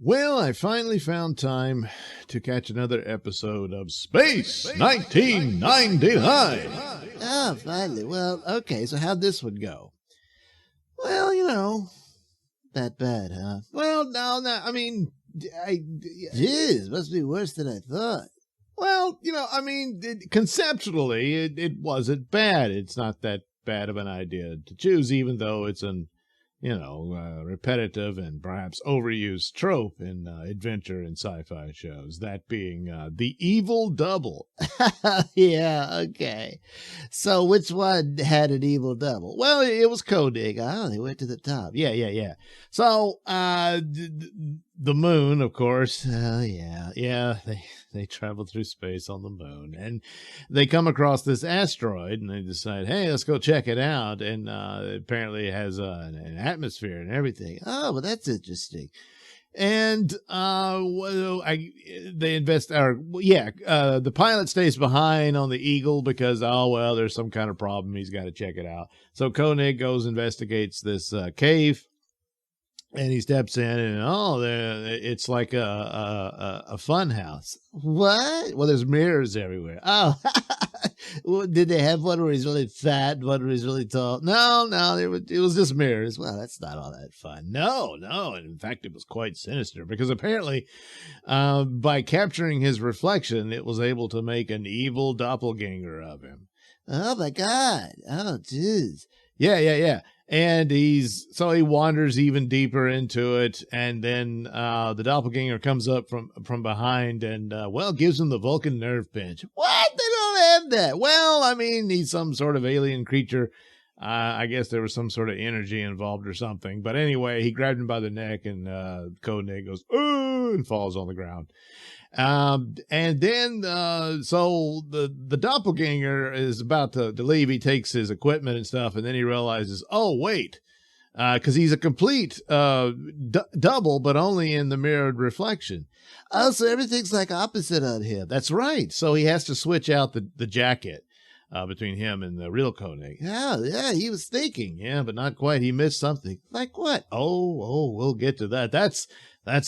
Well, I finally found time to catch another episode of Space 1999. Oh, finally. Well, okay, so how'd this one go? Well, that bad, huh? Well, no, I mean, Jeez, must be worse than I thought. well, conceptually, it wasn't bad. It's not that bad of an idea to choose, even though it's an repetitive and perhaps overused trope in adventure and sci-fi shows, that being the evil double. Yeah, okay. So which one had an evil double? Well, it was Koenig. Oh, they went to the top. Yeah. So, the moon, of course. Yeah, they travel through space on the moon, and they come across this asteroid, and they decide, hey, let's go check it out. And apparently it has an atmosphere and everything. Oh, well, that's interesting. And they invest. The pilot stays behind on the Eagle because there's some kind of problem. He's got to check it out. So Koenig goes investigates this cave. And he steps in, and it's like a fun house. What? Well, there's mirrors everywhere. Oh, well, did they have one where he's really fat and one where he's really tall? No, it was just mirrors. Well, that's not all that fun. No. And in fact, it was quite sinister because apparently, by capturing his reflection, it was able to make an evil doppelganger of him. Oh my God! Oh, jeez. Yeah. And he wanders even deeper into it, and then the doppelganger comes up from behind and gives him the Vulcan nerve pinch. What? They don't have that. Well, I mean, he's some sort of alien creature. I guess there was some sort of energy involved or something. But anyway, he grabbed him by the neck, and Koenig goes, "Oh!" and falls on the ground. And then, so the doppelganger is about to leave. He takes his equipment and stuff, and then he realizes, oh, wait, because he's a complete double, but only in the mirrored reflection. Oh, so everything's like opposite on him. That's right. So he has to switch out the jacket between him and the real Koenig. Yeah, he was thinking. Yeah, but not quite. He missed something. Like what? Oh, we'll get to that. That's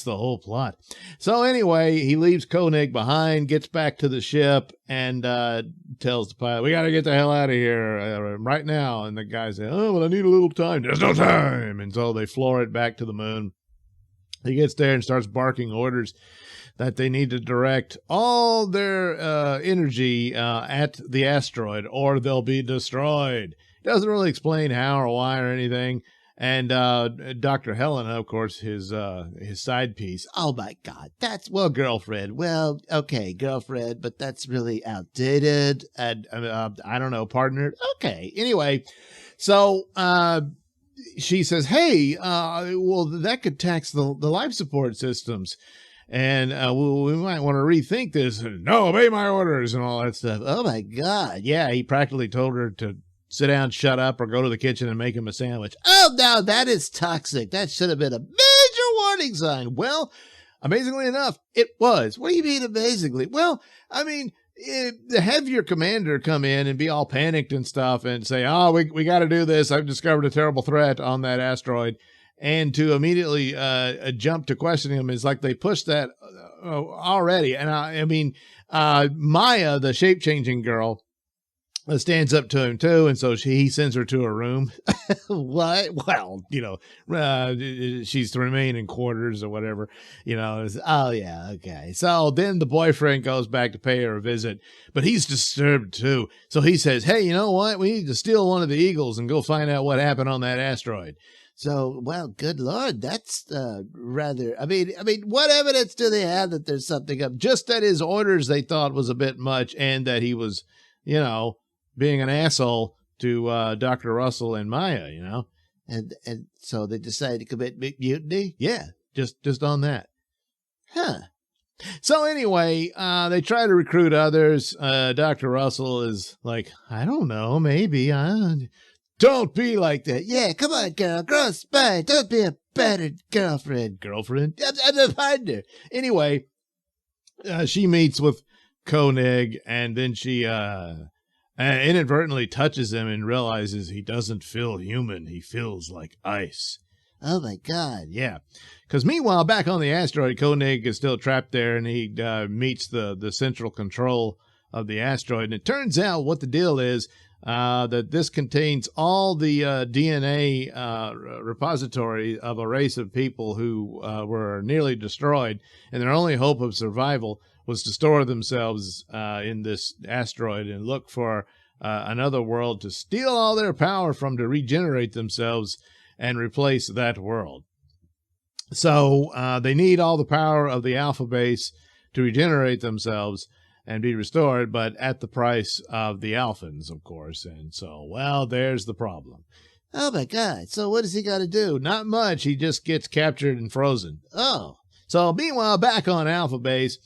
the whole plot. So anyway, he leaves Koenig behind, gets back to the ship, and tells the pilot, we got to get the hell out of here right now. And the guy says, oh, well, I need a little time. There's no time. And so they floor it back to the moon. He gets there and starts barking orders that they need to direct all their energy at the asteroid or they'll be destroyed. Doesn't really explain how or why or anything. And Dr. Helena, of course, his side piece. Oh, my God. Girlfriend. Well, okay, girlfriend, but that's really outdated. And I don't know, partner. Okay. Anyway, so she says, hey, that could tax the life support systems. And we might want to rethink this. No, obey my orders and all that stuff. Oh, my God. Yeah, he practically told her to sit down, shut up, or go to the kitchen and make him a sandwich. Oh, no, that is toxic. That should have been a major warning sign. Well, amazingly enough, it was. What do you mean amazingly? Well, I mean, have your commander come in and be all panicked and stuff and say, we got to do this. I've discovered a terrible threat on that asteroid. And to immediately jump to questioning him is like they pushed that already. And I mean, Maya, the shape-changing girl, stands up to him too, and so he sends her to her room. What? Well, she's to remain in quarters or whatever. Oh yeah, okay. So then the boyfriend goes back to pay her a visit, but he's disturbed too. So he says, "Hey, you know what? We need to steal one of the Eagles and go find out what happened on that asteroid." So, well, good Lord, that's rather. I mean, what evidence do they have that there's something up? Just that his orders they thought was a bit much, and that he was, being an asshole to Dr. Russell and Maya, And so they decided to commit mutiny? Yeah, just on that. Huh. So anyway, they try to recruit others. Dr. Russell is like, I don't know, maybe. Don't be like that. Yeah, come on, girl. Grow a spine. Don't be a battered girlfriend. Girlfriend? I'm the partner. Anyway, she meets with Koenig, and then she inadvertently touches him and realizes he doesn't feel human. He feels like ice. Oh, my God. Yeah. Because meanwhile, back on the asteroid, Koenig is still trapped there, and he meets the central control of the asteroid. And it turns out what the deal is, that this contains all the DNA repository of a race of people who were nearly destroyed, and their only hope of survival was to store themselves in this asteroid and look for another world to steal all their power from, to regenerate themselves and replace that world. So they need all the power of the alpha base to regenerate themselves and be restored, but at the price of the Alphans, of course. And so, well, there's the problem. Oh, my God. So what does he got to do? Not much. He just gets captured and frozen. Oh. So meanwhile, back on Alpha Base,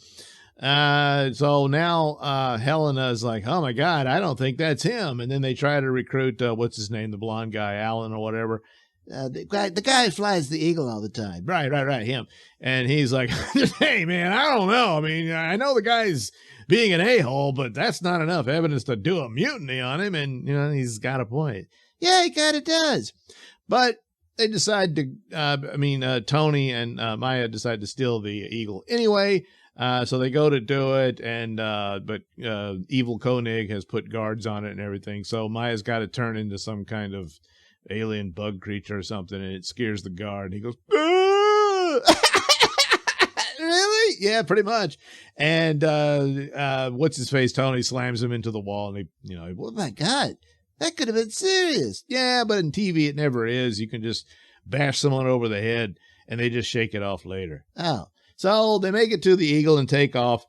so now Helena's like, oh, my God, I don't think that's him. And then they try to recruit, what's his name, the blonde guy, Alan or whatever. The guy who flies the Eagle all the time. Right, him. And he's like, hey, man, I don't know. I mean, I know the guy's being an a-hole, but that's not enough evidence to do a mutiny on him. And, he's got a point. Yeah, he kind of does. But they decide to, Tony and Maya decide to steal the Eagle anyway. So they go to do it, and but evil Koenig has put guards on it and everything. So Maya's got to turn into some kind of alien bug creature or something, and it scares the guard. He goes, really? Yeah, pretty much. And what's his face? Tony slams him into the wall, and he, oh my God, that could have been serious. Yeah, but in TV it never is. You can just bash someone over the head, and they just shake it off later. Oh. So they make it to the Eagle and take off.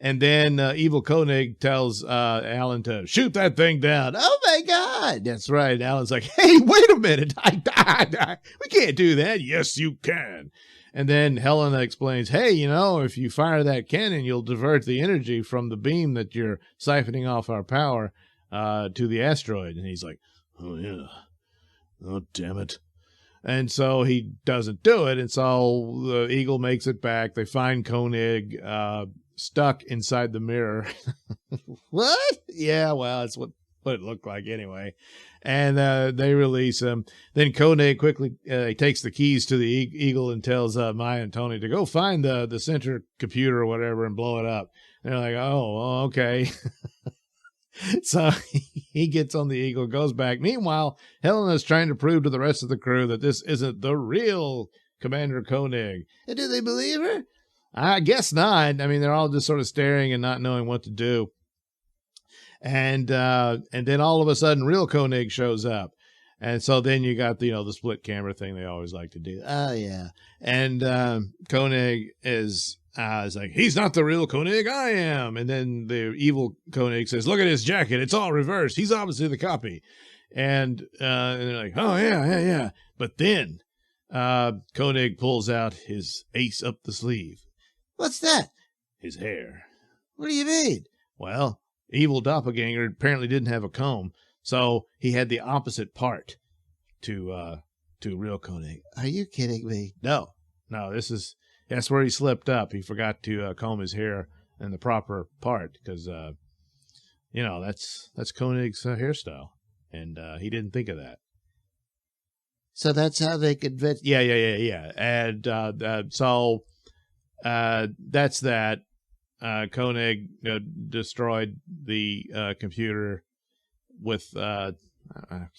And then evil Koenig tells Alan to shoot that thing down. Oh, my God. That's right. Alan's like, hey, wait a minute. We can't do that. Yes, you can. And then Helena explains, hey, if you fire that cannon, you'll divert the energy from the beam that you're siphoning off our power to the asteroid. And he's like, oh, yeah. Oh, damn it. And so he doesn't do it. And so the Eagle makes it back. They find Koenig stuck inside the mirror. What? Yeah, well, that's what it looked like anyway. And they release him. Then Koenig quickly takes the keys to the Eagle and tells Maya and Tony to go find the center computer or whatever and blow it up. And they're like, oh, okay. So he gets on the Eagle, goes back. Meanwhile, Helena's trying to prove to the rest of the crew that this isn't the real Commander Koenig. And do they believe her? I guess not. I mean, they're all just sort of staring and not knowing what to do. And then all of a sudden, real Koenig shows up. And so then you got the split camera thing they always like to do. Oh, yeah. And Koenig is like, he's not the real Koenig, I am. And then the evil Koenig says, look at his jacket. It's all reversed. He's obviously the copy. And they're like, oh, yeah. But then Koenig pulls out his ace up the sleeve. What's that? His hair. What do you mean? Well, evil doppelganger apparently didn't have a comb, so he had the opposite part to real Koenig. Are you kidding me? No, that's where he slipped up. He forgot to comb his hair in the proper part because, that's Koenig's hairstyle, and he didn't think of that. So that's how they convinced. Yeah. And so that's that. Koenig destroyed the computer with I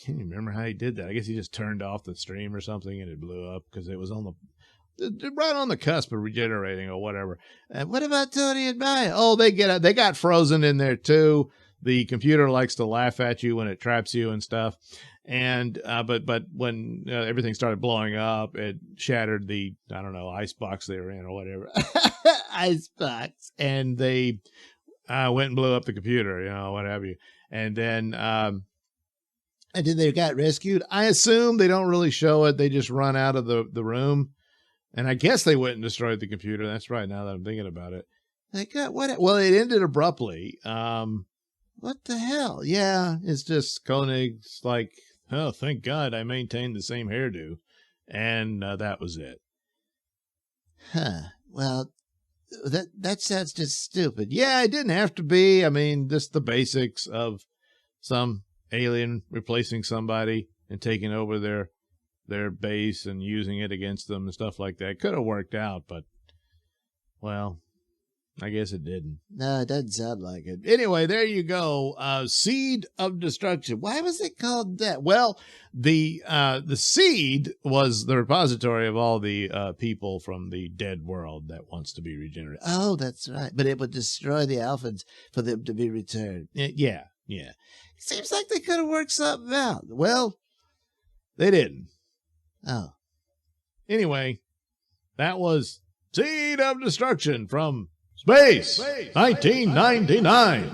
can't even remember how he did that. I guess he just turned off the stream or something and it blew up because it was right on the cusp of regenerating or whatever. And what about Tony and Maya? Oh, they got frozen in there too. The computer likes to laugh at you when it traps you and stuff. And but when everything started blowing up, it shattered the ice box they were in or whatever. Icebox. And they went and blew up the computer, what have you. And then and then they got rescued. I assume they don't really show it. They just run out of the room. And I guess they went and destroyed the computer. That's right, now that I'm thinking about it. They got what? Well, it ended abruptly. What the hell? Yeah, it's just Koenig's like, oh, thank God I maintained the same hairdo. And that was it. Huh. Well, that sounds just stupid. Yeah, it didn't have to be. I mean, just the basics of some alien replacing somebody and taking over their their base and using it against them and stuff like that. Could have worked out, but, well, I guess it didn't. No, it doesn't sound like it. Anyway, there you go. Seed of Destruction. Why was it called that? Well, the seed was the repository of all the people from the dead world that wants to be regenerated. Oh, that's right. But it would destroy the Alphans for them to be returned. Yeah. Seems like they could have worked something out. Well, they didn't. Oh. Anyway, that was Seed of Destruction from Space 1999.